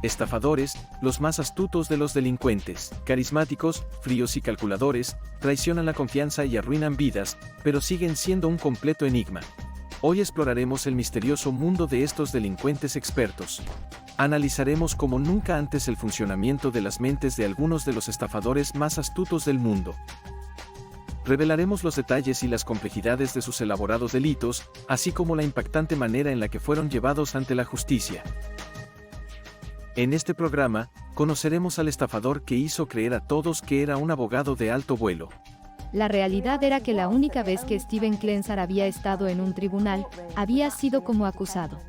Estafadores, los más astutos de los delincuentes, carismáticos, fríos y calculadores, traicionan la confianza y arruinan vidas, pero siguen siendo un completo enigma. Hoy exploraremos el misterioso mundo de estos delincuentes expertos. Analizaremos como nunca antes el funcionamiento de las mentes de algunos de los estafadores más astutos del mundo. Revelaremos los detalles y las complejidades de sus elaborados delitos, así como la impactante manera en la que fueron llevados ante la justicia. En este programa, conoceremos al estafador que hizo creer a todos que era un abogado de alto vuelo. La realidad era que la única vez que Steven Klensar había estado en un tribunal, había sido como acusado.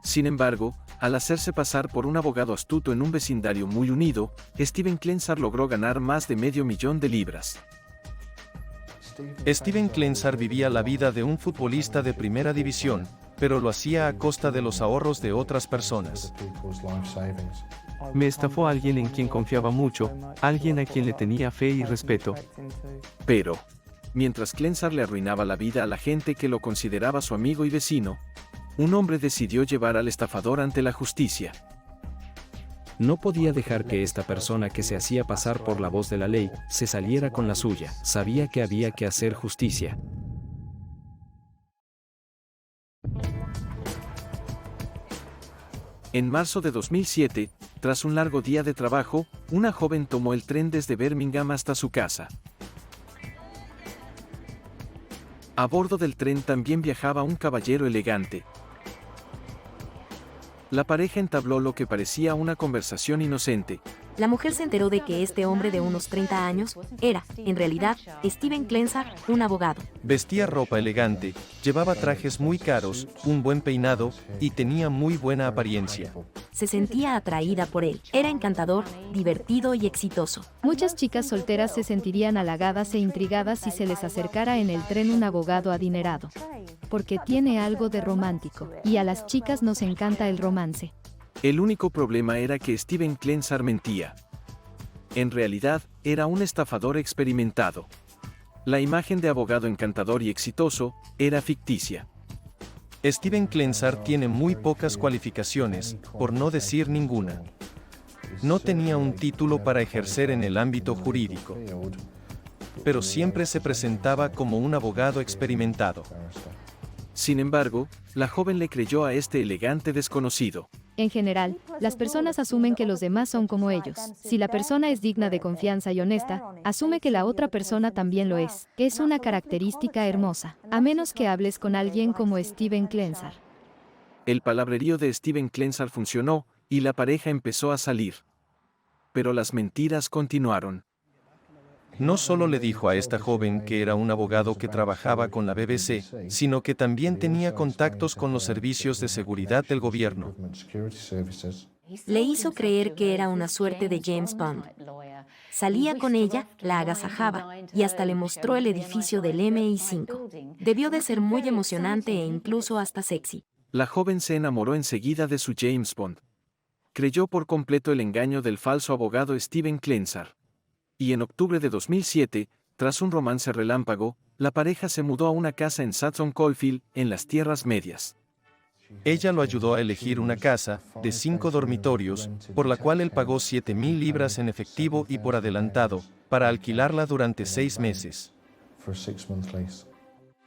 Sin embargo, al hacerse pasar por un abogado astuto en un vecindario muy unido, Steven Klensar logró ganar más de $500,000. Steven Klensar vivía la vida de un futbolista de primera división, pero lo hacía a costa de los ahorros de otras personas. Me estafó alguien en quien confiaba mucho, alguien a quien le tenía fe y respeto. Pero, mientras Klensar le arruinaba la vida a la gente que lo consideraba su amigo y vecino, un hombre decidió llevar al estafador ante la justicia. No podía dejar que esta persona que se hacía pasar por la voz de la ley, se saliera con la suya. Sabía que había que hacer justicia. En marzo de 2007, tras un largo día de trabajo, una joven tomó el tren desde Birmingham hasta su casa. A bordo del tren también viajaba un caballero elegante. La pareja entabló lo que parecía una conversación inocente. La mujer se enteró de que este hombre de unos 30 años era, en realidad, Steven Klensar, un abogado. Vestía ropa elegante, llevaba trajes muy caros, un buen peinado, y tenía muy buena apariencia. Se sentía atraída por él. Era encantador, divertido y exitoso. Muchas chicas solteras se sentirían halagadas e intrigadas si se les acercara en el tren un abogado adinerado. Porque tiene algo de romántico, y a las chicas nos encanta el romance. El único problema era que Steven Klensar mentía. En realidad, era un estafador experimentado. La imagen de abogado encantador y exitoso era ficticia. Steven Klensar tiene muy pocas cualificaciones, por no decir ninguna. No tenía un título para ejercer en el ámbito jurídico, pero siempre se presentaba como un abogado experimentado. Sin embargo, la joven le creyó a este elegante desconocido. En general, las personas asumen que los demás son como ellos. Si la persona es digna de confianza y honesta, asume que la otra persona también lo es. Es una característica hermosa, a menos que hables con alguien como Steven Klensar. El palabrerío de Steven Klensar funcionó, y la pareja empezó a salir. Pero las mentiras continuaron. No solo le dijo a esta joven que era un abogado que trabajaba con la BBC, sino que también tenía contactos con los servicios de seguridad del gobierno. Le hizo creer que era una suerte de James Bond. Salía con ella, la agasajaba, y hasta le mostró el edificio del MI5. Debió de ser muy emocionante e incluso hasta sexy. La joven se enamoró enseguida de su James Bond. Creyó por completo el engaño del falso abogado Steven Klensar. Y en octubre de 2007, tras un romance relámpago, la pareja se mudó a una casa en Sutton Coldfield, en las Tierras Medias. Ella lo ayudó a elegir una casa, de 5 dormitorios, por la cual él pagó 7,000 libras en efectivo y por adelantado, para alquilarla durante 6 meses.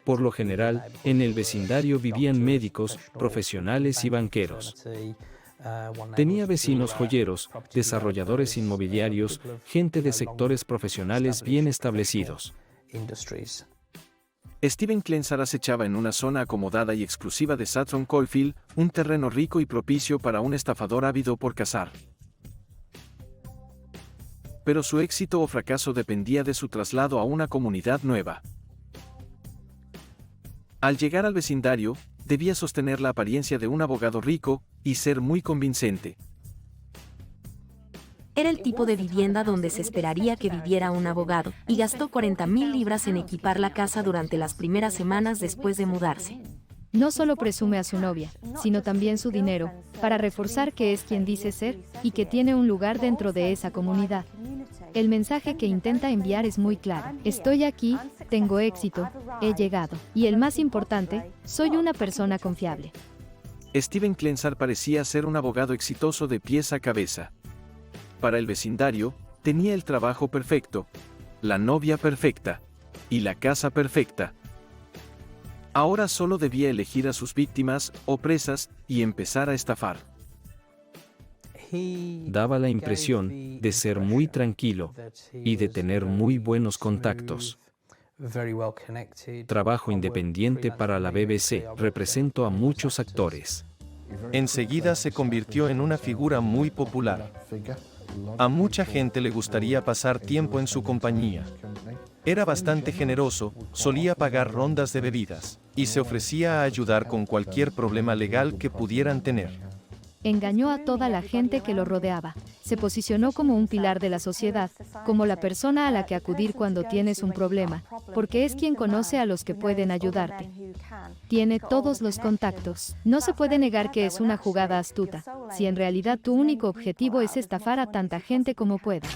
Por lo general, en el vecindario vivían médicos, profesionales y banqueros. Tenía vecinos joyeros, desarrolladores inmobiliarios, gente de sectores profesionales bien establecidos. Steven Klensar acechaba en una zona acomodada y exclusiva de Sutton Coldfield, un terreno rico y propicio para un estafador ávido por cazar. Pero su éxito o fracaso dependía de su traslado a una comunidad nueva. Al llegar al vecindario, debía sostener la apariencia de un abogado rico y ser muy convincente. Era el tipo de vivienda donde se esperaría que viviera un abogado, y gastó 40,000 libras en equipar la casa durante las primeras semanas después de mudarse. No solo presume a su novia, sino también su dinero, para reforzar que es quien dice ser, y que tiene un lugar dentro de esa comunidad. El mensaje que intenta enviar es muy claro. Estoy aquí, tengo éxito, he llegado. Y el más importante, soy una persona confiable. Steven Klensar parecía ser un abogado exitoso de pies a cabeza. Para el vecindario, tenía el trabajo perfecto, la novia perfecta y la casa perfecta. Ahora solo debía elegir a sus víctimas o presas y empezar a estafar. Daba la impresión de ser muy tranquilo y de tener muy buenos contactos. Trabajo independiente para la BBC, represento a muchos actores. Enseguida se convirtió en una figura muy popular. A mucha gente le gustaría pasar tiempo en su compañía. Era bastante generoso, solía pagar rondas de bebidas, y se ofrecía a ayudar con cualquier problema legal que pudieran tener. Engañó a toda la gente que lo rodeaba. Se posicionó como un pilar de la sociedad, como la persona a la que acudir cuando tienes un problema, porque es quien conoce a los que pueden ayudarte. Tiene todos los contactos. No se puede negar que es una jugada astuta, si en realidad tu único objetivo es estafar a tanta gente como puedas.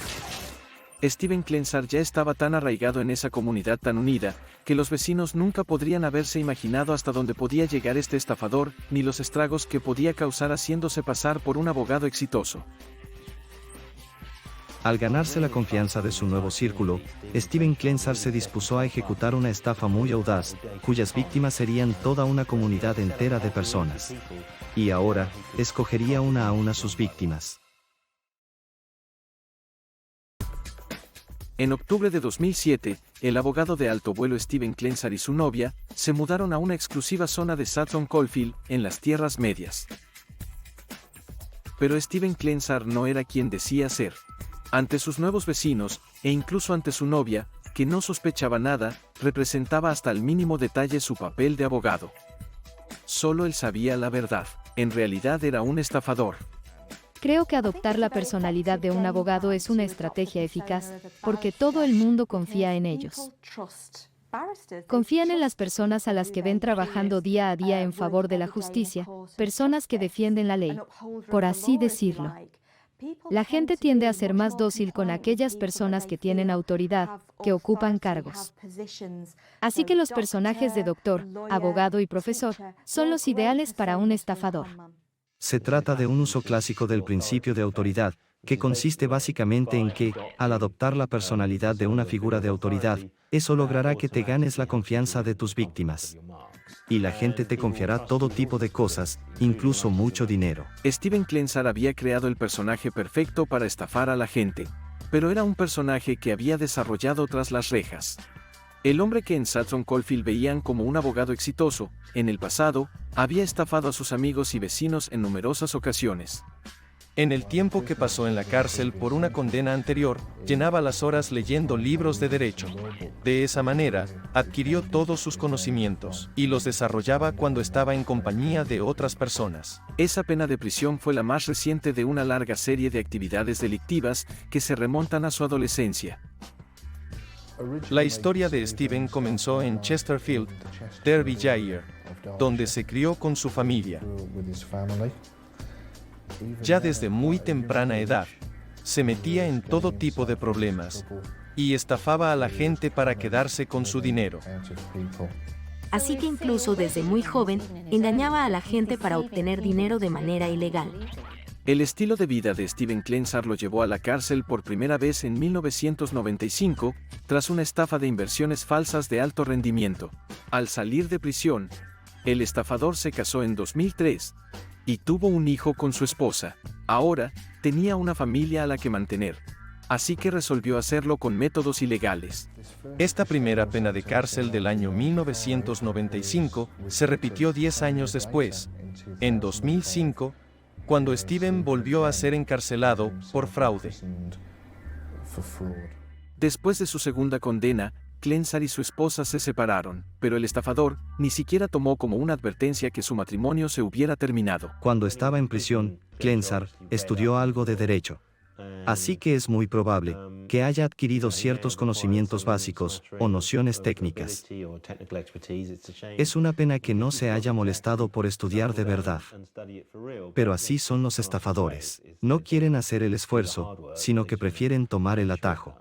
Steven Klensar ya estaba tan arraigado en esa comunidad tan unida, que los vecinos nunca podrían haberse imaginado hasta dónde podía llegar este estafador, ni los estragos que podía causar haciéndose pasar por un abogado exitoso. Al ganarse la confianza de su nuevo círculo, Steven Klensar se dispuso a ejecutar una estafa muy audaz, cuyas víctimas serían toda una comunidad entera de personas. Y ahora, escogería una a una sus víctimas. En octubre de 2007, el abogado de alto vuelo Steven Klensar y su novia se mudaron a una exclusiva zona de Sutton Coldfield, en las Tierras Medias. Pero Steven Klensar no era quien decía ser. Ante sus nuevos vecinos, e incluso ante su novia, que no sospechaba nada, representaba hasta el mínimo detalle su papel de abogado. Solo él sabía la verdad. En realidad era un estafador. Creo que adoptar la personalidad de un abogado es una estrategia eficaz, porque todo el mundo confía en ellos. Confían en las personas a las que ven trabajando día a día en favor de la justicia, personas que defienden la ley, por así decirlo. La gente tiende a ser más dócil con aquellas personas que tienen autoridad, que ocupan cargos. Así que los personajes de doctor, abogado y profesor son los ideales para un estafador. Se trata de un uso clásico del principio de autoridad, que consiste básicamente en que, al adoptar la personalidad de una figura de autoridad, eso logrará que te ganes la confianza de tus víctimas. Y la gente te confiará todo tipo de cosas, incluso mucho dinero. Steven Klensar había creado el personaje perfecto para estafar a la gente, pero era un personaje que había desarrollado tras las rejas. El hombre que en Sutton Coldfield veían como un abogado exitoso, en el pasado, había estafado a sus amigos y vecinos en numerosas ocasiones. En el tiempo que pasó en la cárcel por una condena anterior, llenaba las horas leyendo libros de derecho. De esa manera, adquirió todos sus conocimientos, y los desarrollaba cuando estaba en compañía de otras personas. Esa pena de prisión fue la más reciente de una larga serie de actividades delictivas que se remontan a su adolescencia. La historia de Steven comenzó en Chesterfield, Derbyshire, donde se crió con su familia. Ya desde muy temprana edad, se metía en todo tipo de problemas y estafaba a la gente para quedarse con su dinero. Así que incluso desde muy joven, engañaba a la gente para obtener dinero de manera ilegal. El estilo de vida de Steven Klensar lo llevó a la cárcel por primera vez en 1995, tras una estafa de inversiones falsas de alto rendimiento. Al salir de prisión, el estafador se casó en 2003 y tuvo un hijo con su esposa. Ahora, tenía una familia a la que mantener, así que resolvió hacerlo con métodos ilegales. Esta primera pena de cárcel del año 1995 se repitió 10 años después, en 2005, cuando Steven volvió a ser encarcelado por fraude. Después de su segunda condena, Klensar y su esposa se separaron, pero el estafador ni siquiera tomó como una advertencia que su matrimonio se hubiera terminado. Cuando estaba en prisión, Klensar estudió algo de derecho. Así que es muy probable que haya adquirido ciertos conocimientos básicos o nociones técnicas. Es una pena que no se haya molestado por estudiar de verdad. Pero así son los estafadores. No quieren hacer el esfuerzo, sino que prefieren tomar el atajo.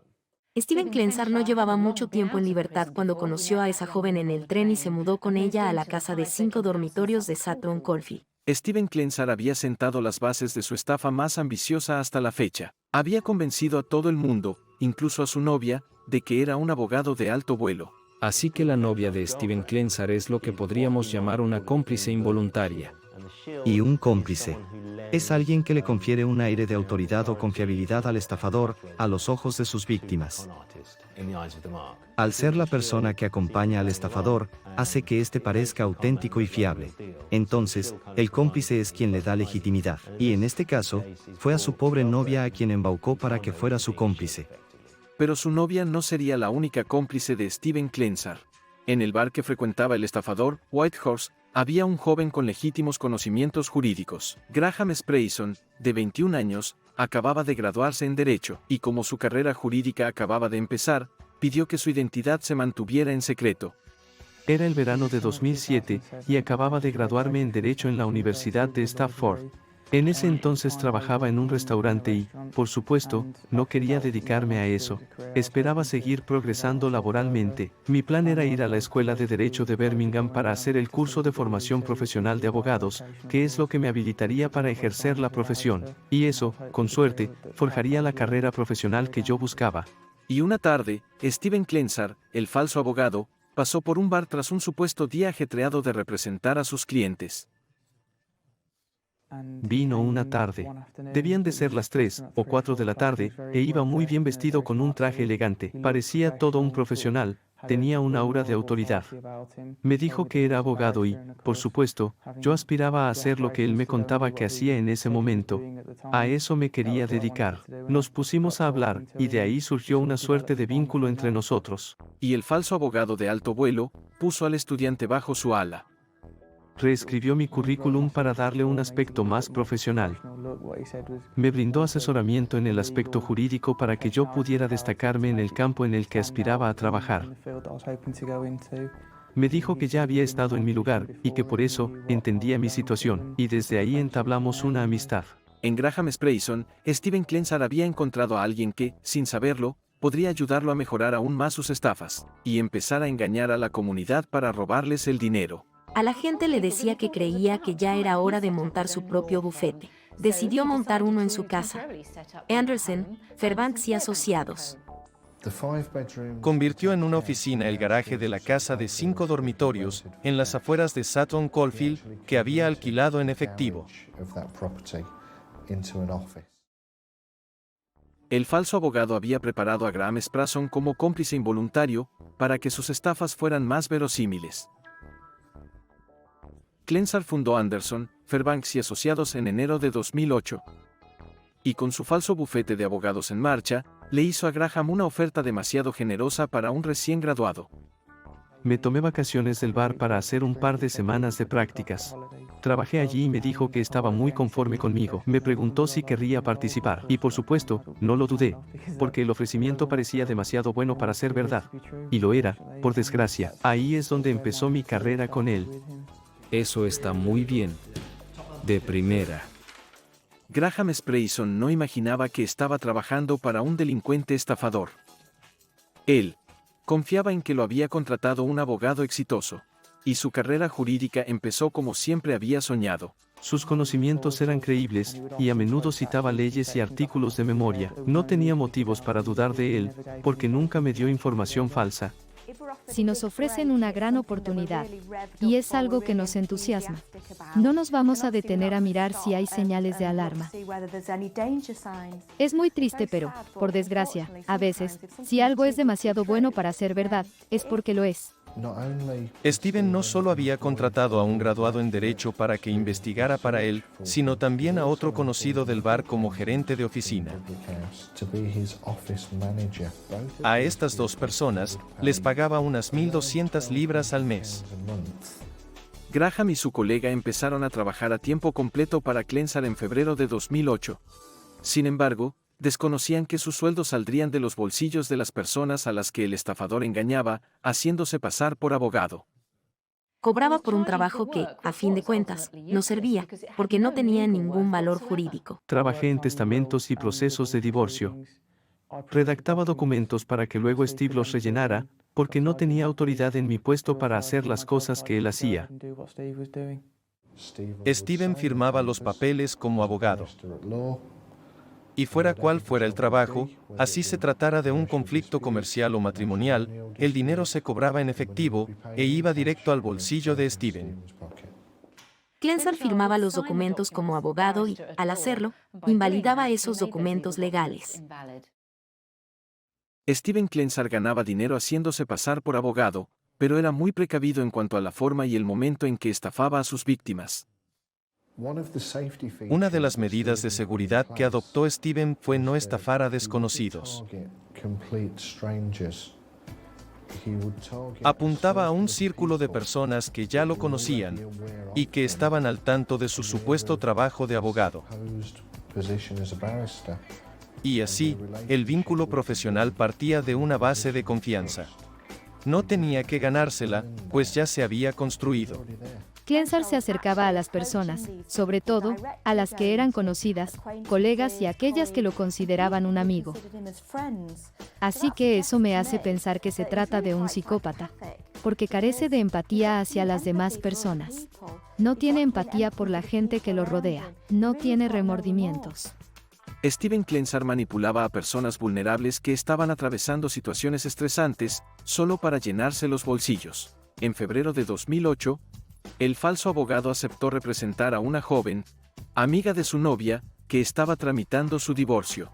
Steven Klensar no llevaba mucho tiempo en libertad cuando conoció a esa joven en el tren y se mudó con ella a la casa de 5 dormitorios de Sutton Coldfield. Steven Klensar había sentado las bases de su estafa más ambiciosa hasta la fecha. Había convencido a todo el mundo, incluso a su novia, de que era un abogado de alto vuelo. Así que la novia de Steven Klensar es lo que podríamos llamar una cómplice involuntaria. Y un cómplice es alguien que le confiere un aire de autoridad o confiabilidad al estafador a los ojos de sus víctimas. Al ser la persona que acompaña al estafador, hace que éste parezca auténtico y fiable. Entonces, el cómplice es quien le da legitimidad. Y en este caso, fue a su pobre novia a quien embaucó para que fuera su cómplice. Pero su novia no sería la única cómplice de Steven Klensar. En el bar que frecuentaba el estafador, Whitehorse, había un joven con legítimos conocimientos jurídicos. Graham Sprayson, de 21 años, acababa de graduarse en Derecho, y como su carrera jurídica acababa de empezar, pidió que su identidad se mantuviera en secreto. Era el verano de 2007 y acababa de graduarme en Derecho en la Universidad de Stafford. En ese entonces trabajaba en un restaurante y, por supuesto, no quería dedicarme a eso. Esperaba seguir progresando laboralmente. Mi plan era ir a la Escuela de Derecho de Birmingham para hacer el curso de formación profesional de abogados, que es lo que me habilitaría para ejercer la profesión. Y eso, con suerte, forjaría la carrera profesional que yo buscaba. Y una tarde, Steven Klensar, el falso abogado, pasó por un bar tras un supuesto día ajetreado de representar a sus clientes. Vino una tarde. Debían de ser las 3 o 4 de la tarde, e iba muy bien vestido con un traje elegante. Parecía todo un profesional, tenía un aura de autoridad. Me dijo que era abogado y, por supuesto, yo aspiraba a hacer lo que él me contaba que hacía en ese momento. A eso me quería dedicar. Nos pusimos a hablar, y de ahí surgió una suerte de vínculo entre nosotros. Y el falso abogado de alto vuelo puso al estudiante bajo su ala. Reescribió mi currículum para darle un aspecto más profesional. Me brindó asesoramiento en el aspecto jurídico para que yo pudiera destacarme en el campo en el que aspiraba a trabajar. Me dijo que ya había estado en mi lugar, y que por eso, entendía mi situación, y desde ahí entablamos una amistad. En Graham Sprayson, Steven Klensar había encontrado a alguien que, sin saberlo, podría ayudarlo a mejorar aún más sus estafas, y empezar a engañar a la comunidad para robarles el dinero. A la gente le decía que creía que ya era hora de montar su propio bufete. Decidió montar uno en su casa. Anderson, Fairbanks y Asociados. Convirtió en una oficina el garaje de la casa de 5 dormitorios, en las afueras de Sutton Coldfield, que había alquilado en efectivo. El falso abogado había preparado a Graham Sprayson como cómplice involuntario, para que sus estafas fueran más verosímiles. Klensar fundó Anderson, Fairbanks y Asociados en enero de 2008. Y con su falso bufete de abogados en marcha, le hizo a Graham una oferta demasiado generosa para un recién graduado. Me tomé vacaciones del bar para hacer un par de semanas de prácticas. Trabajé allí y me dijo que estaba muy conforme conmigo. Me preguntó si querría participar. Y por supuesto, no lo dudé, porque el ofrecimiento parecía demasiado bueno para ser verdad. Y lo era, por desgracia. Ahí es donde empezó mi carrera con él. Eso está muy bien. De primera. Graham Sprayson no imaginaba que estaba trabajando para un delincuente estafador. Él confiaba en que lo había contratado un abogado exitoso, y su carrera jurídica empezó como siempre había soñado. Sus conocimientos eran creíbles, y a menudo citaba leyes y artículos de memoria. No tenía motivos para dudar de él, porque nunca me dio información falsa. Si nos ofrecen una gran oportunidad, y es algo que nos entusiasma, no nos vamos a detener a mirar si hay señales de alarma. Es muy triste, pero, por desgracia, a veces, si algo es demasiado bueno para ser verdad, es porque lo es. Steven no solo había contratado a un graduado en Derecho para que investigara para él, sino también a otro conocido del bar como gerente de oficina. A estas dos personas, les pagaba unas 1.200 libras al mes. Graham y su colega empezaron a trabajar a tiempo completo para Klensar en febrero de 2008. Sin embargo, desconocían que sus sueldos saldrían de los bolsillos de las personas a las que el estafador engañaba, haciéndose pasar por abogado. Cobraba por un trabajo que, a fin de cuentas, no servía, porque no tenía ningún valor jurídico. Trabajé en testamentos y procesos de divorcio. Redactaba documentos para que luego Steve los rellenara, porque no tenía autoridad en mi puesto para hacer las cosas que él hacía. Steven firmaba los papeles como abogado. Y fuera cual fuera el trabajo, así se tratara de un conflicto comercial o matrimonial, el dinero se cobraba en efectivo e iba directo al bolsillo de Steven. Klensar firmaba los documentos como abogado y, al hacerlo, invalidaba esos documentos legales. Steven Klensar ganaba dinero haciéndose pasar por abogado, pero era muy precavido en cuanto a la forma y el momento en que estafaba a sus víctimas. Una de las medidas de seguridad que adoptó Steven fue no estafar a desconocidos. Apuntaba a un círculo de personas que ya lo conocían y que estaban al tanto de su supuesto trabajo de abogado. Y así, el vínculo profesional partía de una base de confianza. No tenía que ganársela, pues ya se había construido. Klensar se acercaba a las personas, sobre todo, a las que eran conocidas, colegas y aquellas que lo consideraban un amigo. Así que eso me hace pensar que se trata de un psicópata, porque carece de empatía hacia las demás personas. No tiene empatía por la gente que lo rodea, no tiene remordimientos. Steven Klensar manipulaba a personas vulnerables que estaban atravesando situaciones estresantes, solo para llenarse los bolsillos. En febrero de 2008, el falso abogado aceptó representar a una joven, amiga de su novia, que estaba tramitando su divorcio.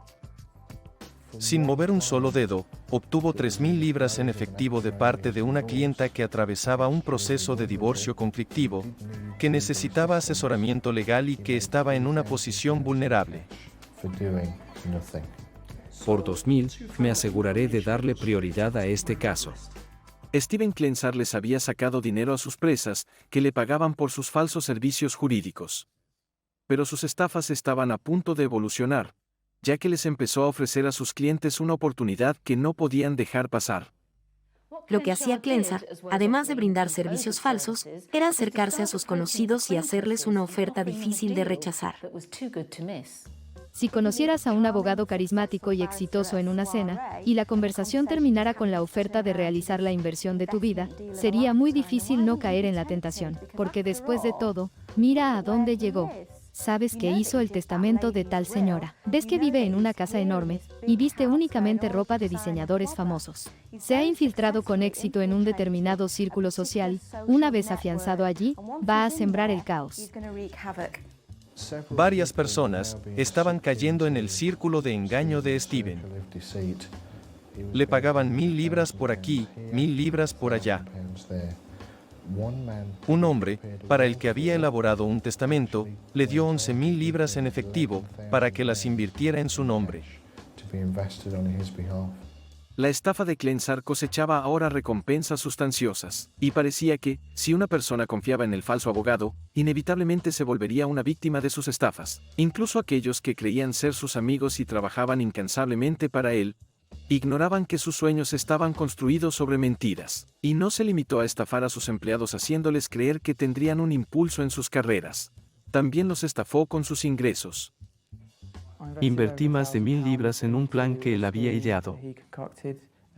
Sin mover un solo dedo, obtuvo 3.000 libras en efectivo de parte de una clienta que atravesaba un proceso de divorcio conflictivo, que necesitaba asesoramiento legal y que estaba en una posición vulnerable. Por 2.000, me aseguraré de darle prioridad a este caso. Steven Klensar les había sacado dinero a sus presas, que le pagaban por sus falsos servicios jurídicos. Pero sus estafas estaban a punto de evolucionar, ya que les empezó a ofrecer a sus clientes una oportunidad que no podían dejar pasar. Lo que hacía Klensar, además de brindar servicios falsos, era acercarse a sus conocidos y hacerles una oferta difícil de rechazar. Si conocieras a un abogado carismático y exitoso en una cena, y la conversación terminara con la oferta de realizar la inversión de tu vida, sería muy difícil no caer en la tentación, porque después de todo, mira a dónde llegó. Sabes que hizo el testamento de tal señora. Ves que vive en una casa enorme, y viste únicamente ropa de diseñadores famosos. Se ha infiltrado con éxito en un determinado círculo social, una vez afianzado allí, va a sembrar el caos. Varias personas estaban cayendo en el círculo de engaño de Steven. Le pagaban 1.000 libras por aquí, 1.000 libras por allá. Un hombre, para el que había elaborado un testamento, le dio 11.000 libras en efectivo para que las invirtiera en su nombre. La estafa de Klensar cosechaba ahora recompensas sustanciosas, y parecía que, si una persona confiaba en el falso abogado, inevitablemente se volvería una víctima de sus estafas. Incluso aquellos que creían ser sus amigos y trabajaban incansablemente para él, ignoraban que sus sueños estaban construidos sobre mentiras, y no se limitó a estafar a sus empleados haciéndoles creer que tendrían un impulso en sus carreras. También los estafó con sus ingresos. Invertí más de 1.000 libras en un plan que él había ideado.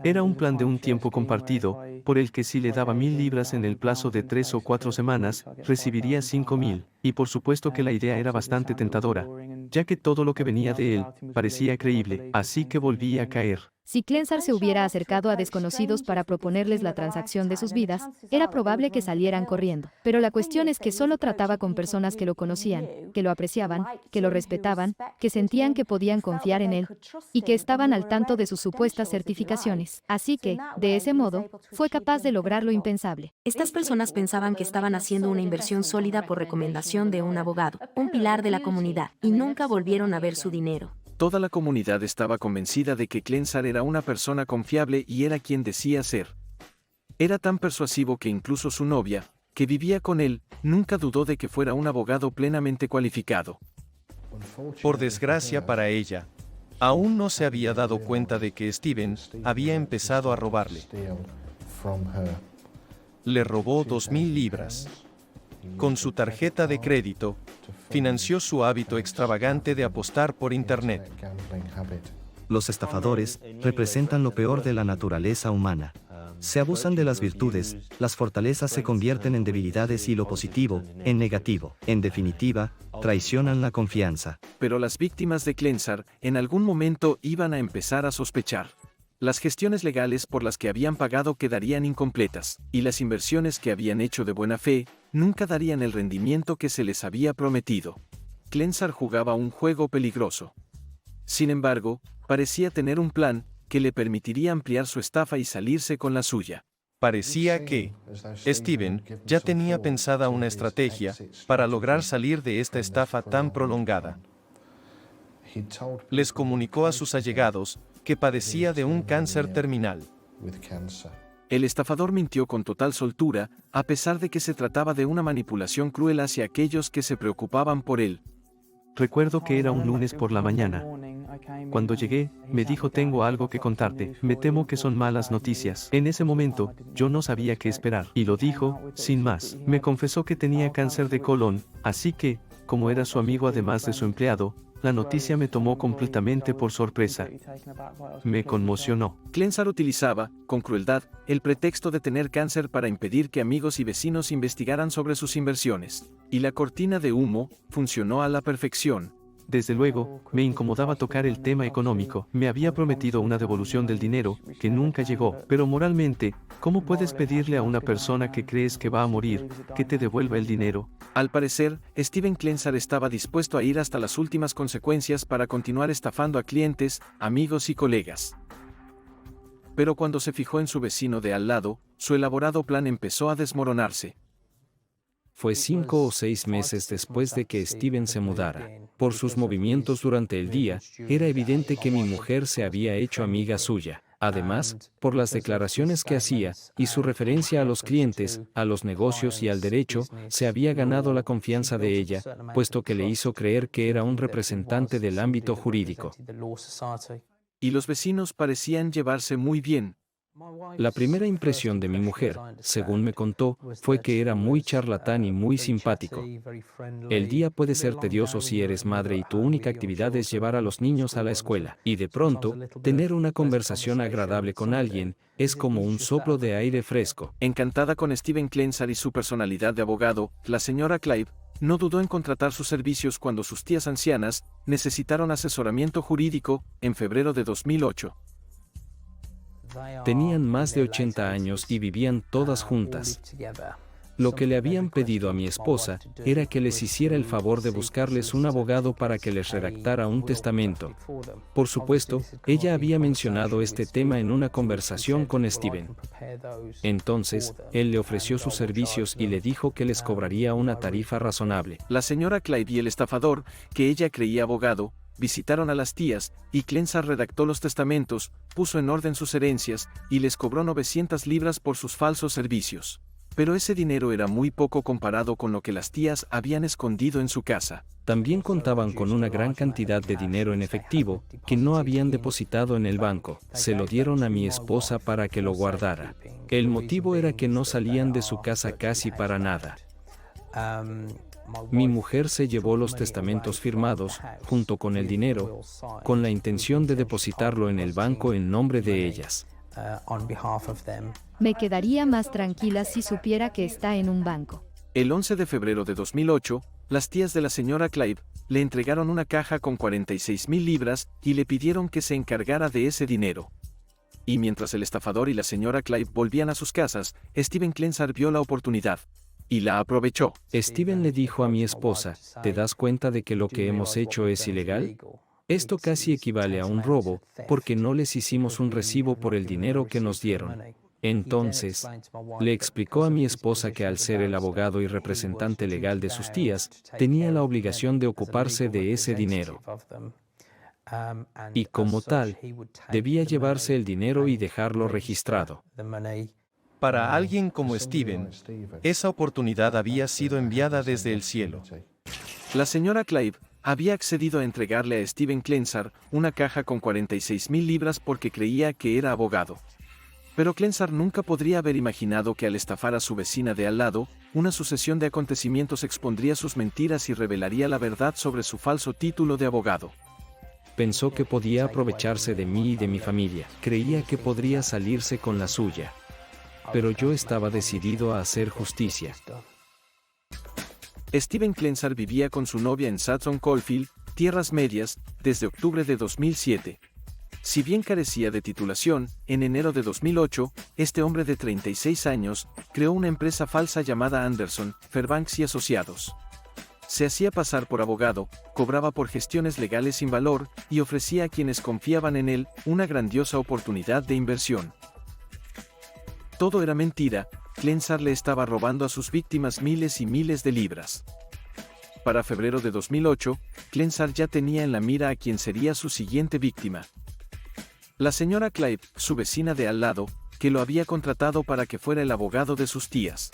Era un plan de un tiempo compartido, por el que si le daba 1.000 libras en el plazo de 3 o 4 semanas, recibiría 5.000, y por supuesto que la idea era bastante tentadora, ya que todo lo que venía de él parecía creíble, así que volví a caer. Si Klensar se hubiera acercado a desconocidos para proponerles la transacción de sus vidas, era probable que salieran corriendo. Pero la cuestión es que solo trataba con personas que lo conocían, que lo apreciaban, que lo respetaban, que sentían que podían confiar en él, y que estaban al tanto de sus supuestas certificaciones. Así que, de ese modo, fue capaz de lograr lo impensable. Estas personas pensaban que estaban haciendo una inversión sólida por recomendación de un abogado, un pilar de la comunidad, y nunca volvieron a ver su dinero. Toda la comunidad estaba convencida de que Klensar era una persona confiable y era quien decía ser. Era tan persuasivo que incluso su novia, que vivía con él, nunca dudó de que fuera un abogado plenamente cualificado. Por desgracia para ella, aún no se había dado cuenta de que Steven había empezado a robarle. Le robó 2.000 libras. Con su tarjeta de crédito, financió su hábito extravagante de apostar por Internet. Los estafadores representan lo peor de la naturaleza humana. Se abusan de las virtudes, las fortalezas se convierten en debilidades y lo positivo, en negativo. En definitiva, traicionan la confianza. Pero las víctimas de Klensar en algún momento iban a empezar a sospechar. Las gestiones legales por las que habían pagado quedarían incompletas, y las inversiones que habían hecho de buena fe nunca darían el rendimiento que se les había prometido. Klensar jugaba un juego peligroso. Sin embargo, parecía tener un plan que le permitiría ampliar su estafa y salirse con la suya. Parecía que Steven ya tenía pensada una estrategia para lograr salir de esta estafa tan prolongada. Les comunicó a sus allegados que padecía de un cáncer terminal. El estafador mintió con total soltura, a pesar de que se trataba de una manipulación cruel hacia aquellos que se preocupaban por él. Recuerdo que era un lunes por la mañana. Cuando llegué, me dijo: tengo algo que contarte, me temo que son malas noticias. En ese momento, yo no sabía qué esperar, y lo dijo, sin más. Me confesó que tenía cáncer de colon, así que, como era su amigo además de su empleado, la noticia me tomó completamente por sorpresa. Me conmocionó. Klensar utilizaba, con crueldad, el pretexto de tener cáncer para impedir que amigos y vecinos investigaran sobre sus inversiones. Y la cortina de humo funcionó a la perfección. Desde luego, me incomodaba tocar el tema económico. Me había prometido una devolución del dinero, que nunca llegó. Pero moralmente, ¿cómo puedes pedirle a una persona que crees que va a morir, que te devuelva el dinero? Al parecer, Steven Klensar estaba dispuesto a ir hasta las últimas consecuencias para continuar estafando a clientes, amigos y colegas. Pero cuando se fijó en su vecino de al lado, su elaborado plan empezó a desmoronarse. Fue 5 o 6 meses después de que Steven se mudara. Por sus movimientos durante el día, era evidente que mi mujer se había hecho amiga suya. Además, por las declaraciones que hacía, y su referencia a los clientes, a los negocios y al derecho, se había ganado la confianza de ella, puesto que le hizo creer que era un representante del ámbito jurídico. Y los vecinos parecían llevarse muy bien. La primera impresión de mi mujer, según me contó, fue que era muy charlatán y muy simpático. El día puede ser tedioso si eres madre y tu única actividad es llevar a los niños a la escuela, y de pronto, tener una conversación agradable con alguien es como un soplo de aire fresco. Encantada con Steven Klensar y su personalidad de abogado, la señora Clive no dudó en contratar sus servicios cuando sus tías ancianas necesitaron asesoramiento jurídico en febrero de 2008. Tenían más de 80 años y vivían todas juntas. Lo que le habían pedido a mi esposa era que les hiciera el favor de buscarles un abogado para que les redactara un testamento. Por supuesto, ella había mencionado este tema en una conversación con Steven. Entonces, él le ofreció sus servicios y le dijo que les cobraría una tarifa razonable. La señora Clive y el estafador, que ella creía abogado, visitaron a las tías, y Klensar redactó los testamentos, puso en orden sus herencias, y les cobró 900 libras por sus falsos servicios. Pero ese dinero era muy poco comparado con lo que las tías habían escondido en su casa. También contaban con una gran cantidad de dinero en efectivo, que no habían depositado en el banco. Se lo dieron a mi esposa para que lo guardara. El motivo era que no salían de su casa casi para nada. Mi mujer se llevó los testamentos firmados, junto con el dinero, con la intención de depositarlo en el banco en nombre de ellas. Me quedaría más tranquila si supiera que está en un banco. El 11 de febrero de 2008, las tías de la señora Clive le entregaron una caja con 46,000 libras y le pidieron que se encargara de ese dinero. Y mientras el estafador y la señora Clive volvían a sus casas, Steven Klensar vio la oportunidad. Y la aprovechó. Steven le dijo a mi esposa: ¿te das cuenta de que lo que hemos hecho es ilegal? Esto casi equivale a un robo, porque no les hicimos un recibo por el dinero que nos dieron. Entonces, le explicó a mi esposa que al ser el abogado y representante legal de sus tías, tenía la obligación de ocuparse de ese dinero. Y como tal, debía llevarse el dinero y dejarlo registrado. Para alguien como Steven, esa oportunidad había sido enviada desde el cielo. La señora Clive había accedido a entregarle a Steven Klensar una caja con 46,000 libras porque creía que era abogado. Pero Klensar nunca podría haber imaginado que al estafar a su vecina de al lado, una sucesión de acontecimientos expondría sus mentiras y revelaría la verdad sobre su falso título de abogado. Pensó que podía aprovecharse de mí y de mi familia. Creía que podría salirse con la suya. pero yo estaba decidido a hacer justicia. Steven Klensar vivía con su novia en Sutton Coldfield, Tierras Medias, desde octubre de 2007. Si bien carecía de titulación, en enero de 2008, este hombre de 36 años creó una empresa falsa llamada Anderson, Fairbanks y Asociados. Se hacía pasar por abogado, cobraba por gestiones legales sin valor y ofrecía a quienes confiaban en él una grandiosa oportunidad de inversión. Todo era mentira. Klensar le estaba robando a sus víctimas miles y miles de libras. Para febrero de 2008, Klensar ya tenía en la mira a quien sería su siguiente víctima. La señora Clive, su vecina de al lado, que lo había contratado para que fuera el abogado de sus tías.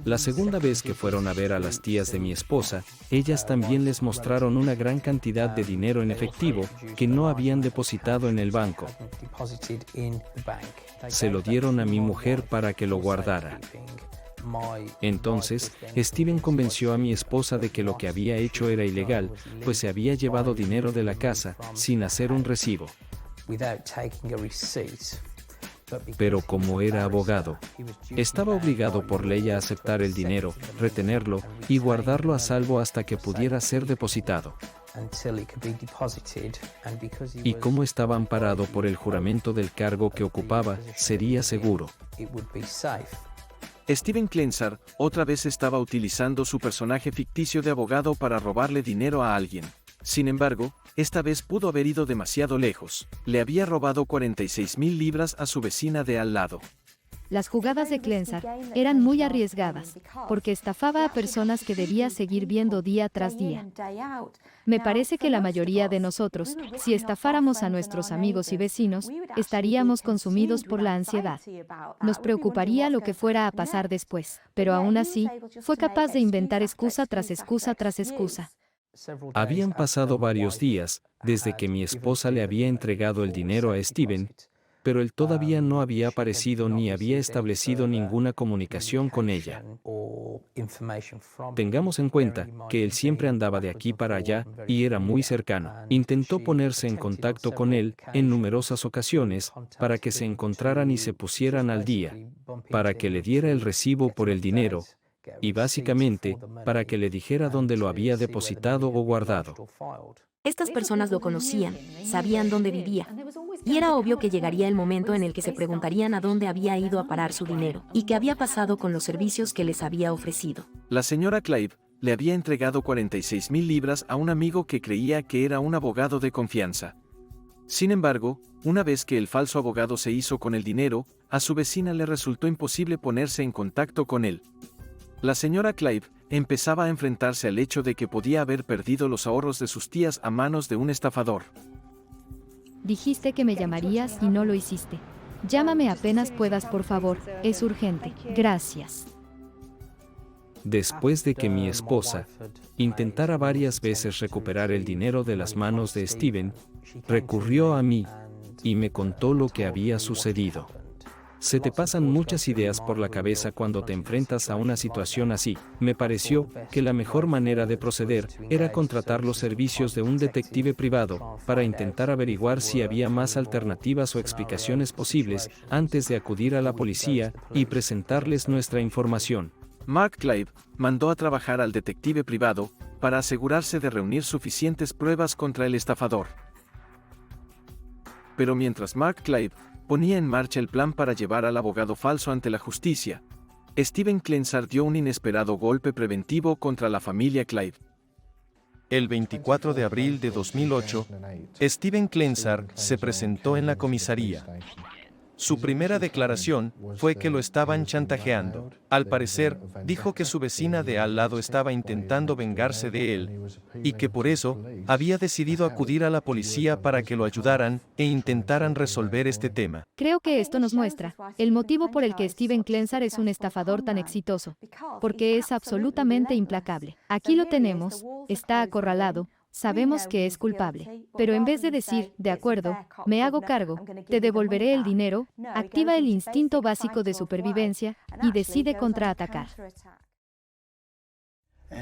La segunda vez que fueron a ver a las tías de mi esposa, ellas también les mostraron una gran cantidad de dinero en efectivo que no habían depositado en el banco. Se lo dieron a mi mujer para que lo guardara. Entonces, Steven convenció a mi esposa de que lo que había hecho era ilegal, pues se había llevado dinero de la casa sin hacer un recibo. Pero como era abogado, estaba obligado por ley a aceptar el dinero, retenerlo y guardarlo a salvo hasta que pudiera ser depositado. Y como estaba amparado por el juramento del cargo que ocupaba, sería seguro. Steven Klensar otra vez estaba utilizando su personaje ficticio de abogado para robarle dinero a alguien. Sin embargo, esta vez pudo haber ido demasiado lejos. Le había robado 46,000 libras a su vecina de al lado. Las jugadas de Klensar eran muy arriesgadas, porque estafaba a personas que debía seguir viendo día tras día. Me parece que la mayoría de nosotros, si estafáramos a nuestros amigos y vecinos, estaríamos consumidos por la ansiedad. Nos preocuparía lo que fuera a pasar después, pero aún así, fue capaz de inventar excusa tras excusa tras excusa. Habían pasado varios días desde que mi esposa le había entregado el dinero a Steven, pero él todavía no había aparecido ni había establecido ninguna comunicación con ella. Tengamos en cuenta que él siempre andaba de aquí para allá y era muy cercano. Intentó ponerse en contacto con él en numerosas ocasiones para que se encontraran y se pusieran al día, para que le diera el recibo por el dinero y básicamente para que le dijera dónde lo había depositado o guardado. Estas personas lo conocían, sabían dónde vivía, y era obvio que llegaría el momento en el que se preguntarían a dónde había ido a parar su dinero y qué había pasado con los servicios que les había ofrecido. La señora Clive le había entregado 46,000 libras a un amigo que creía que era un abogado de confianza. Sin embargo, una vez que el falso abogado se hizo con el dinero, a su vecina le resultó imposible ponerse en contacto con él. La señora Clive empezaba a enfrentarse al hecho de que podía haber perdido los ahorros de sus tías a manos de un estafador. Dijiste que me llamarías y no lo hiciste. Llámame apenas puedas, por favor, es urgente. Gracias. Después de que mi esposa intentara varias veces recuperar el dinero de las manos de Steven, recurrió a mí y me contó lo que había sucedido. Se te pasan muchas ideas por la cabeza cuando te enfrentas a una situación así. Me pareció que la mejor manera de proceder era contratar los servicios de un detective privado para intentar averiguar si había más alternativas o explicaciones posibles antes de acudir a la policía y presentarles nuestra información. Mark Clive mandó a trabajar al detective privado para asegurarse de reunir suficientes pruebas contra el estafador. Pero mientras Mark Clive ponía en marcha el plan para llevar al abogado falso ante la justicia, Steven Klensar dio un inesperado golpe preventivo contra la familia Clive. El 24 de abril de 2008, Steven Klensar se presentó en la comisaría. Su primera declaración fue que lo estaban chantajeando. Al parecer, dijo que su vecina de al lado estaba intentando vengarse de él, y que por eso había decidido acudir a la policía para que lo ayudaran e intentaran resolver este tema. Creo que esto nos muestra el motivo por el que Steven Klensar es un estafador tan exitoso, porque es absolutamente implacable. Aquí lo tenemos, está acorralado. Sabemos que es culpable, pero en vez de decir, de acuerdo, me hago cargo, te devolveré el dinero, activa el instinto básico de supervivencia y decide contraatacar.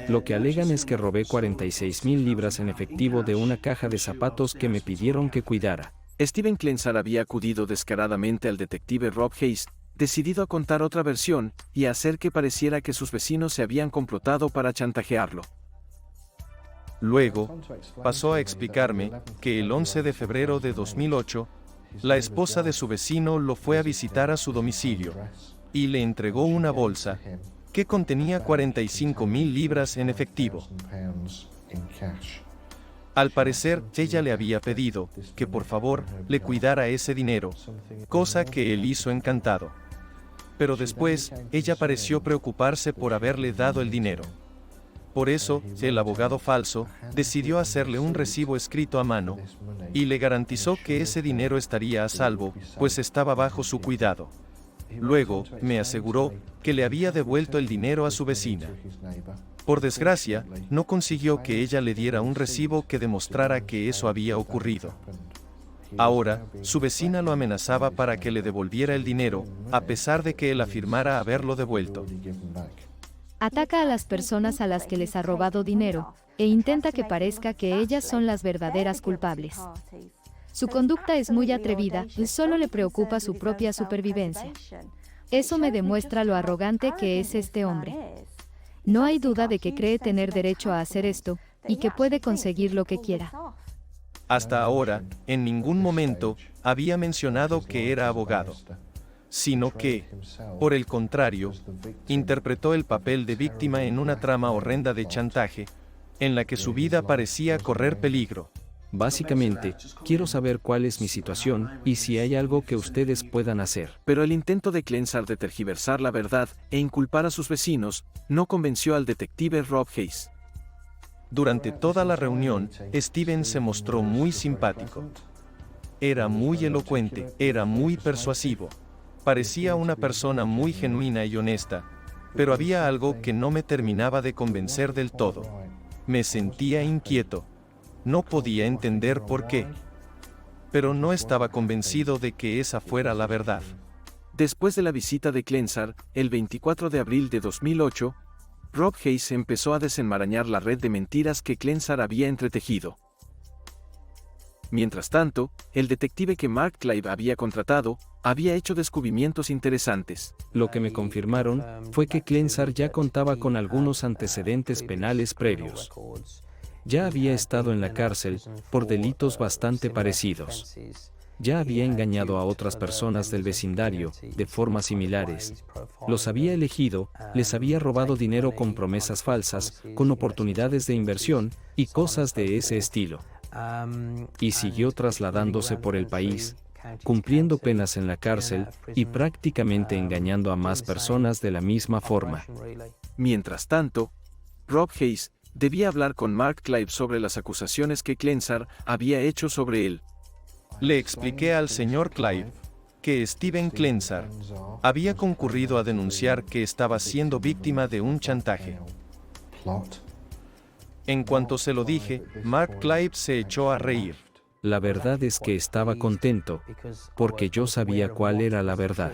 Lo que alegan es que robé 46,000 libras en efectivo de una caja de zapatos que me pidieron que cuidara. Steven Klensar había acudido descaradamente al detective Rob Hayes, decidido a contar otra versión y a hacer que pareciera que sus vecinos se habían complotado para chantajearlo. Luego, pasó a explicarme que el 11 de febrero de 2008, la esposa de su vecino lo fue a visitar a su domicilio y le entregó una bolsa que contenía 45,000 libras en efectivo. Al parecer, ella le había pedido que por favor le cuidara ese dinero, cosa que él hizo encantado. Pero después, ella pareció preocuparse por haberle dado el dinero. Por eso, el abogado falso decidió hacerle un recibo escrito a mano y le garantizó que ese dinero estaría a salvo, pues estaba bajo su cuidado. Luego, me aseguró que le había devuelto el dinero a su vecina. Por desgracia, no consiguió que ella le diera un recibo que demostrara que eso había ocurrido. Ahora, su vecina lo amenazaba para que le devolviera el dinero, a pesar de que él afirmara haberlo devuelto. Ataca a las personas a las que les ha robado dinero, e intenta que parezca que ellas son las verdaderas culpables. Su conducta es muy atrevida y solo le preocupa su propia supervivencia. Eso me demuestra lo arrogante que es este hombre. No hay duda de que cree tener derecho a hacer esto, y que puede conseguir lo que quiera. Hasta ahora, en ningún momento, había mencionado que era abogado, sino que, por el contrario, interpretó el papel de víctima en una trama horrenda de chantaje, en la que su vida parecía correr peligro. Básicamente, quiero saber cuál es mi situación y si hay algo que ustedes puedan hacer. Pero el intento de Klensar de tergiversar la verdad e inculpar a sus vecinos no convenció al detective Rob Hayes. Durante toda la reunión, Steven se mostró muy simpático. Era muy elocuente, era muy persuasivo. Parecía una persona muy genuina y honesta, pero había algo que no me terminaba de convencer del todo. Me sentía inquieto. No podía entender por qué. Pero no estaba convencido de que esa fuera la verdad. Después de la visita de Klensar, el 24 de abril de 2008, Rob Hayes empezó a desenmarañar la red de mentiras que Klensar había entretejido. Mientras tanto, el detective que Mark Clive había contratado, había hecho descubrimientos interesantes. Lo que me confirmaron fue que Klensar ya contaba con algunos antecedentes penales previos. Ya había estado en la cárcel por delitos bastante parecidos. Ya había engañado a otras personas del vecindario de formas similares. Los había elegido, les había robado dinero con promesas falsas, con oportunidades de inversión y cosas de ese estilo. Y siguió trasladándose por el país, cumpliendo penas en la cárcel y prácticamente engañando a más personas de la misma forma. Mientras tanto, Rob Hayes debía hablar con Mark Clive sobre las acusaciones que Klensar había hecho sobre él. Le expliqué al señor Clive que Steven Klensar había concurrido a denunciar que estaba siendo víctima de un chantaje. En cuanto se lo dije, Mark Clive se echó a reír. La verdad es que estaba contento, porque yo sabía cuál era la verdad.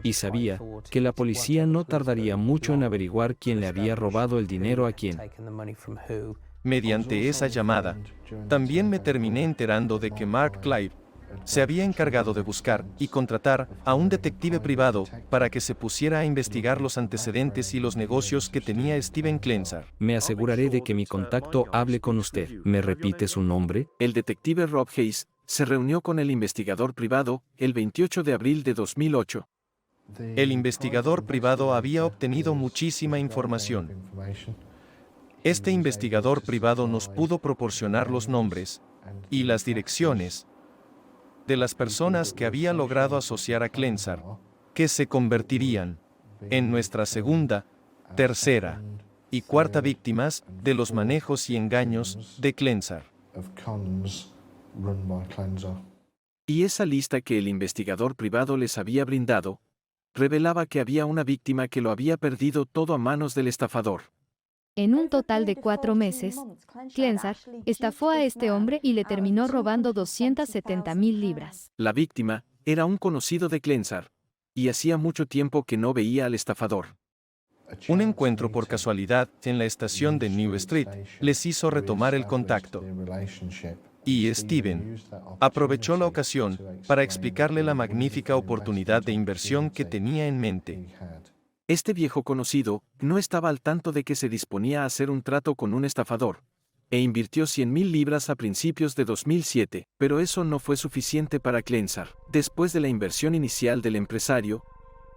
Y sabía que la policía no tardaría mucho en averiguar quién le había robado el dinero a quién. Mediante esa llamada, también me terminé enterando de que Mark Clive se había encargado de buscar y contratar a un detective privado para que se pusiera a investigar los antecedentes y los negocios que tenía Steven Klensar. Me aseguraré de que mi contacto hable con usted. ¿Me repite su nombre? El detective Rob Hayes se reunió con el investigador privado el 28 de abril de 2008. El investigador privado había obtenido muchísima información. Este investigador privado nos pudo proporcionar los nombres y las direcciones de las personas que había logrado asociar a Klensar, que se convertirían en nuestra segunda, tercera y cuarta víctimas de los manejos y engaños de Klensar. Y esa lista que el investigador privado les había brindado, revelaba que había una víctima que lo había perdido todo a manos del estafador. En un total de 4 meses, Klensar estafó a este hombre y le terminó robando 270,000 libras. La víctima era un conocido de Klensar, y hacía mucho tiempo que no veía al estafador. Un encuentro por casualidad en la estación de New Street les hizo retomar el contacto. Y Steven aprovechó la ocasión para explicarle la magnífica oportunidad de inversión que tenía en mente. Este viejo conocido no estaba al tanto de que se disponía a hacer un trato con un estafador, e invirtió 100.000 libras a principios de 2007, pero eso no fue suficiente para Klensar. Después de la inversión inicial del empresario,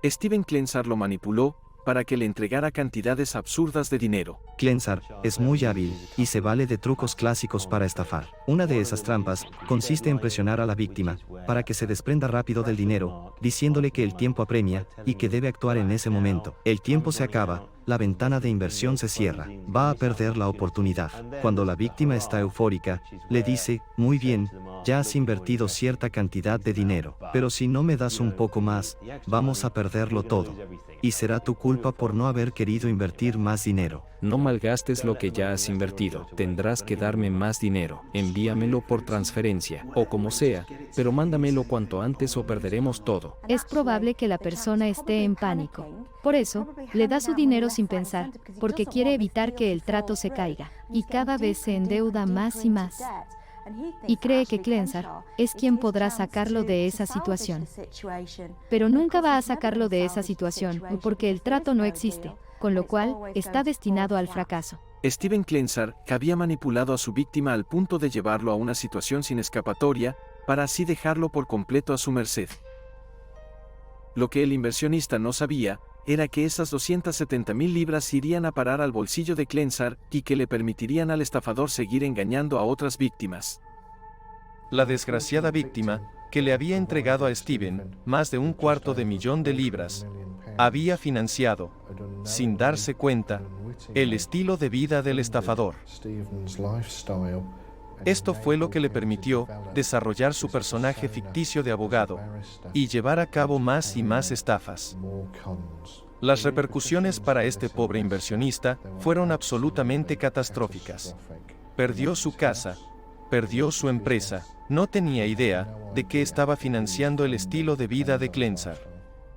Steven Klensar lo manipuló para que le entregara cantidades absurdas de dinero. Klensar es muy hábil y se vale de trucos clásicos para estafar. Una de esas trampas consiste en presionar a la víctima para que se desprenda rápido del dinero, diciéndole que el tiempo apremia y que debe actuar en ese momento. El tiempo se acaba, la ventana de inversión se cierra, va a perder la oportunidad. Cuando la víctima está eufórica, le dice, muy bien, ya has invertido cierta cantidad de dinero, pero si no me das un poco más, vamos a perderlo todo. Y será tu culpa por no haber querido invertir más dinero. No malgastes lo que ya has invertido. Tendrás que darme más dinero. Envíamelo por transferencia, o como sea, pero mándamelo cuanto antes o perderemos todo. Es probable que la persona esté en pánico. Por eso, le da su dinero sin pensar, porque quiere evitar que el trato se caiga, y cada vez se endeuda más y más. Y cree que Klensar es quien podrá sacarlo de esa situación. Pero nunca va a sacarlo de esa situación, porque el trato no existe, con lo cual está destinado al fracaso. Steven Klensar había manipulado a su víctima al punto de llevarlo a una situación sin escapatoria, para así dejarlo por completo a su merced. Lo que el inversionista no sabía era que esas 270.000 libras irían a parar al bolsillo de Klensar y que le permitirían al estafador seguir engañando a otras víctimas. La desgraciada víctima, que le había entregado a Steven más de $250.000, había financiado, sin darse cuenta, el estilo de vida del estafador. Esto fue lo que le permitió desarrollar su personaje ficticio de abogado y llevar a cabo más y más estafas. Las repercusiones para este pobre inversionista fueron absolutamente catastróficas. Perdió su casa, perdió su empresa, no tenía idea de que estaba financiando el estilo de vida de Klensar.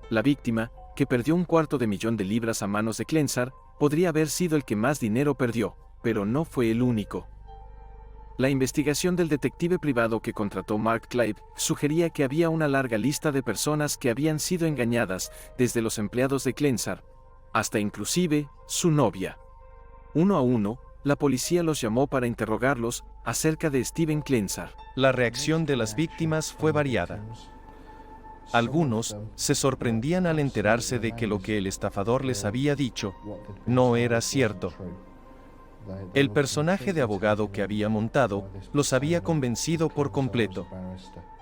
La víctima, que perdió $250.000 de libras a manos de Klensar, podría haber sido el que más dinero perdió, pero no fue el único. La investigación del detective privado que contrató Mark Clive sugería que había una larga lista de personas que habían sido engañadas, desde los empleados de Klensar hasta inclusive su novia. Uno a uno, la policía los llamó para interrogarlos acerca de Steven Klensar. La reacción de las víctimas fue variada. Algunos se sorprendían al enterarse de que lo que el estafador les había dicho no era cierto. El personaje de abogado que había montado los había convencido por completo.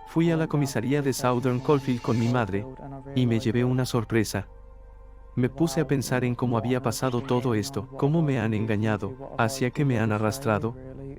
Fui a la comisaría de Southern Coldfield con mi madre, y me llevé una sorpresa. Me puse a pensar en cómo había pasado todo esto, cómo me han engañado, hacia que me han arrastrado.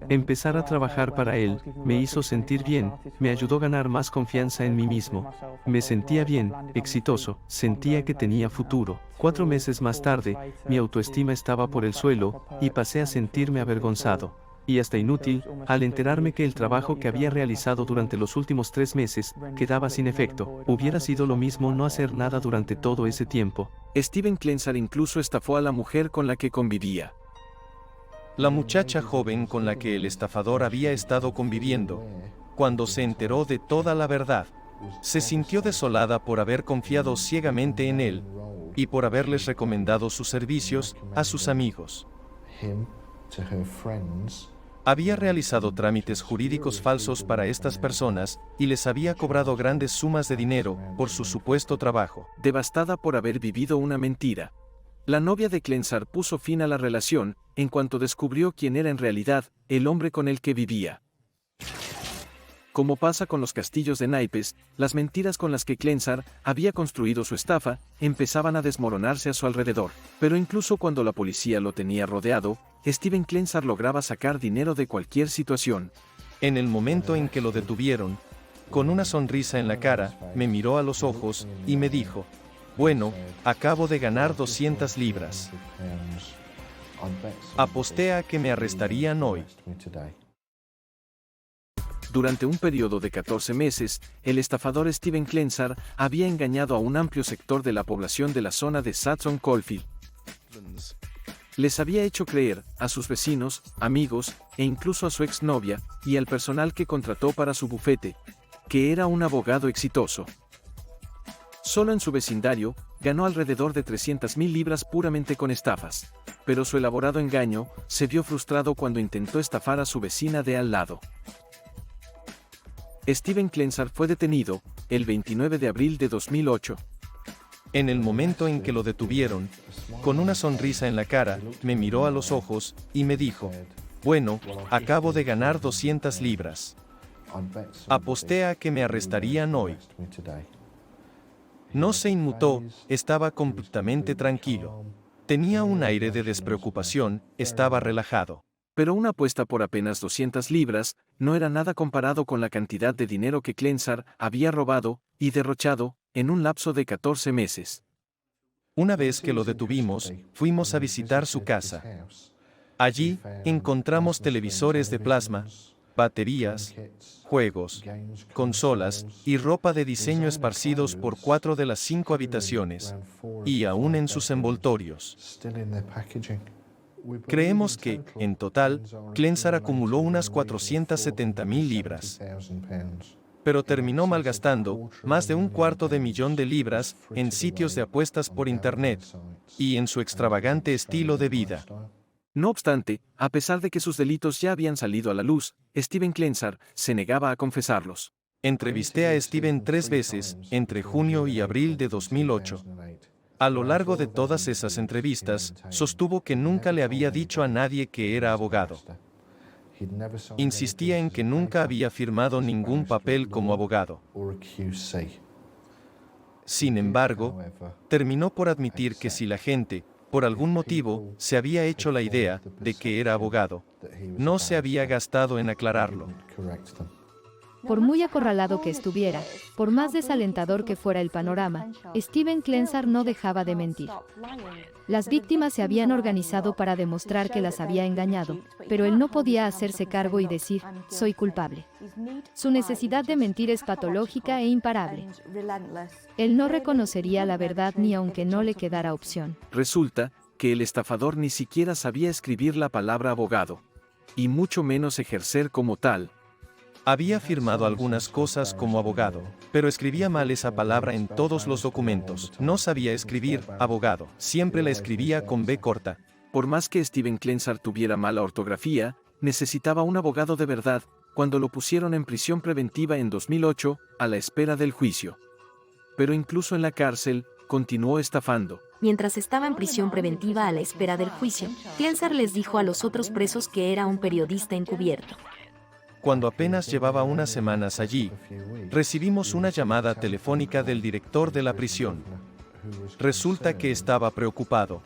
Empezar a trabajar para él me hizo sentir bien, me ayudó a ganar más confianza en mí mismo. Me sentía bien, exitoso, sentía que tenía futuro. 4 meses más tarde, mi autoestima estaba por el suelo, y pasé a sentirme avergonzado. Y hasta inútil, al enterarme que el trabajo que había realizado durante los últimos 3 meses quedaba sin efecto. Hubiera sido lo mismo no hacer nada durante todo ese tiempo. Steven Klensar incluso estafó a la mujer con la que convivía. La muchacha joven con la que el estafador había estado conviviendo, cuando se enteró de toda la verdad, se sintió desolada por haber confiado ciegamente en él y por haberles recomendado sus servicios a sus amigos. Había realizado trámites jurídicos falsos para estas personas y les había cobrado grandes sumas de dinero por su supuesto trabajo. Devastada por haber vivido una mentira, la novia de Klensar puso fin a la relación en cuanto descubrió quién era en realidad el hombre con el que vivía. Como pasa con los castillos de naipes, las mentiras con las que Klensar había construido su estafa empezaban a desmoronarse a su alrededor. Pero incluso cuando la policía lo tenía rodeado, Steven Klensar lograba sacar dinero de cualquier situación. En el momento en que lo detuvieron, con una sonrisa en la cara, me miró a los ojos y me dijo: bueno, acabo de ganar 200 libras. Aposté a que me arrestarían hoy. Durante un periodo de 14 meses, el estafador Steven Klensar había engañado a un amplio sector de la población de la zona de Southern Coldfield. Les había hecho creer, a sus vecinos, amigos, e incluso a su exnovia, y al personal que contrató para su bufete, que era un abogado exitoso. Solo en su vecindario, ganó alrededor de 300.000 libras puramente con estafas, pero su elaborado engaño se vio frustrado cuando intentó estafar a su vecina de al lado. Steven Klensar fue detenido el 29 de abril de 2008. En el momento en que lo detuvieron, con una sonrisa en la cara, me miró a los ojos y me dijo: bueno, acabo de ganar 200 libras. Aposté a que me arrestarían hoy. No se inmutó, estaba completamente tranquilo. Tenía un aire de despreocupación, estaba relajado. Pero una apuesta por apenas 200 libras no era nada comparado con la cantidad de dinero que Klensar había robado y derrochado en un lapso de 14 meses. Una vez que lo detuvimos, fuimos a visitar su casa. Allí, encontramos televisores de plasma, baterías, juegos, consolas y ropa de diseño esparcidos por 4 de las 5 habitaciones, y aún en sus envoltorios. Creemos que, en total, Klensar acumuló unas 470.000 libras. Pero terminó malgastando más de $250.000 de libras en sitios de apuestas por Internet y en su extravagante estilo de vida. No obstante, a pesar de que sus delitos ya habían salido a la luz, Steven Klensar se negaba a confesarlos. Entrevisté a Steven 3 veces, entre junio y abril de 2008. A lo largo de todas esas entrevistas, sostuvo que nunca le había dicho a nadie que era abogado. Insistía en que nunca había firmado ningún papel como abogado. Sin embargo, terminó por admitir que si la gente, por algún motivo, se había hecho la idea de que era abogado, no se había gastado en aclararlo. Por muy acorralado que estuviera, por más desalentador que fuera el panorama, Steven Klensar no dejaba de mentir. Las víctimas se habían organizado para demostrar que las había engañado, pero él no podía hacerse cargo y decir, soy culpable. Su necesidad de mentir es patológica e imparable. Él no reconocería la verdad ni aunque no le quedara opción. Resulta que el estafador ni siquiera sabía escribir la palabra abogado, y mucho menos ejercer como tal. Había firmado algunas cosas como abogado, pero escribía mal esa palabra en todos los documentos. No sabía escribir abogado, siempre la escribía con B corta. Por más que Steven Klensar tuviera mala ortografía, necesitaba un abogado de verdad cuando lo pusieron en prisión preventiva en 2008, a la espera del juicio. Pero incluso en la cárcel, continuó estafando. Mientras estaba en prisión preventiva a la espera del juicio, Klensar les dijo a los otros presos que era un periodista encubierto. Cuando apenas llevaba unas semanas allí, recibimos una llamada telefónica del director de la prisión. Resulta que estaba preocupado,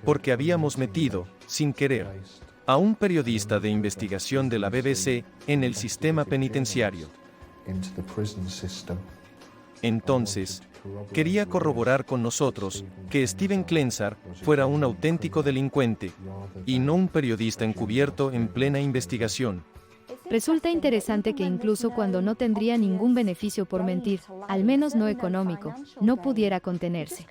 porque habíamos metido, sin querer, a un periodista de investigación de la BBC en el sistema penitenciario. Entonces, quería corroborar con nosotros que Steven Klensar fuera un auténtico delincuente, y no un periodista encubierto en plena investigación. Resulta interesante que incluso cuando no tendría ningún beneficio por mentir, al menos no económico, no pudiera contenerse.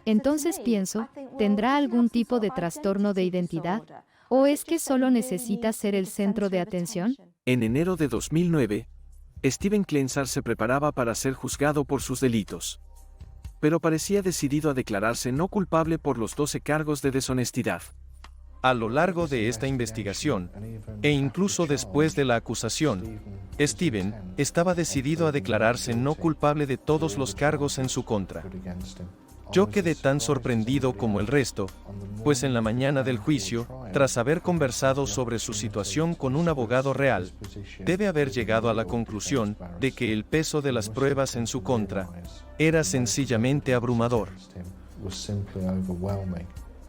Entonces pienso, ¿tendrá algún tipo de trastorno de identidad? ¿O es que solo necesita ser el centro de atención? En enero de 2009, Steven Klensar se preparaba para ser juzgado por sus delitos. Pero parecía decidido a declararse no culpable por los 12 cargos de deshonestidad. A lo largo de esta investigación, e incluso después de la acusación, Steven estaba decidido a declararse no culpable de todos los cargos en su contra. Yo quedé tan sorprendido como el resto, pues en la mañana del juicio, tras haber conversado sobre su situación con un abogado real, debe haber llegado a la conclusión de que el peso de las pruebas en su contra era sencillamente abrumador.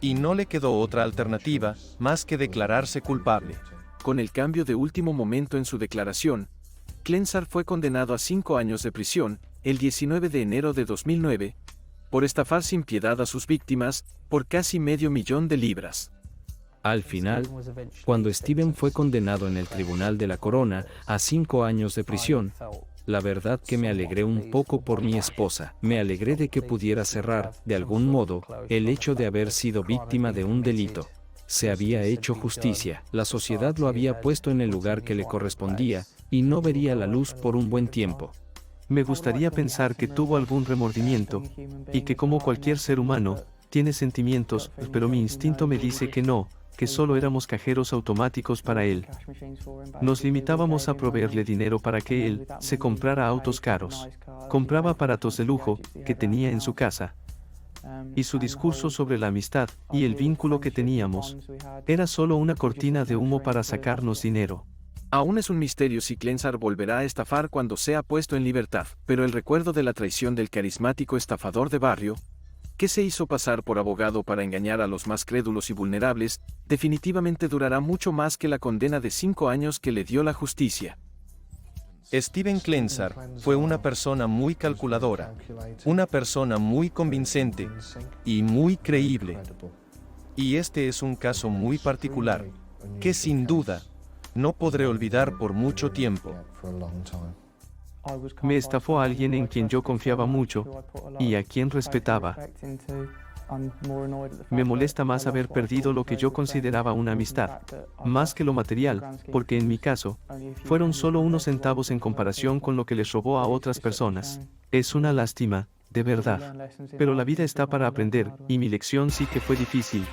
Y no le quedó otra alternativa más que declararse culpable. Con el cambio de último momento en su declaración, Klensar fue condenado a 5 años de prisión, el 19 de enero de 2009, por estafar sin piedad a sus víctimas, por casi $500,000 de libras. Al final, cuando Steven fue condenado en el Tribunal de la Corona a 5 años de prisión, la verdad que me alegré un poco por mi esposa. Me alegré de que pudiera cerrar, de algún modo, el hecho de haber sido víctima de un delito. Se había hecho justicia, la sociedad lo había puesto en el lugar que le correspondía, y no vería la luz por un buen tiempo. Me gustaría pensar que tuvo algún remordimiento, y que como cualquier ser humano, tiene sentimientos, pero mi instinto me dice que no, que solo éramos cajeros automáticos para él. Nos limitábamos a proveerle dinero para que él se comprara autos caros. Compraba aparatos de lujo que tenía en su casa. Y su discurso sobre la amistad y el vínculo que teníamos era solo una cortina de humo para sacarnos dinero. Aún es un misterio si Klensar volverá a estafar cuando sea puesto en libertad, pero el recuerdo de la traición del carismático estafador de barrio, que se hizo pasar por abogado para engañar a los más crédulos y vulnerables, definitivamente durará mucho más que la condena de 5 años que le dio la justicia. Steven Klensar fue una persona muy calculadora, una persona muy convincente y muy creíble. Y este es un caso muy particular, que sin duda no podré olvidar por mucho tiempo. Me estafó a alguien en quien yo confiaba mucho y a quien respetaba. Me molesta más haber perdido lo que yo consideraba una amistad, más que lo material, porque en mi caso, fueron solo unos centavos en comparación con lo que les robó a otras personas. Es una lástima, de verdad. Pero la vida está para aprender, y mi lección sí que fue difícil,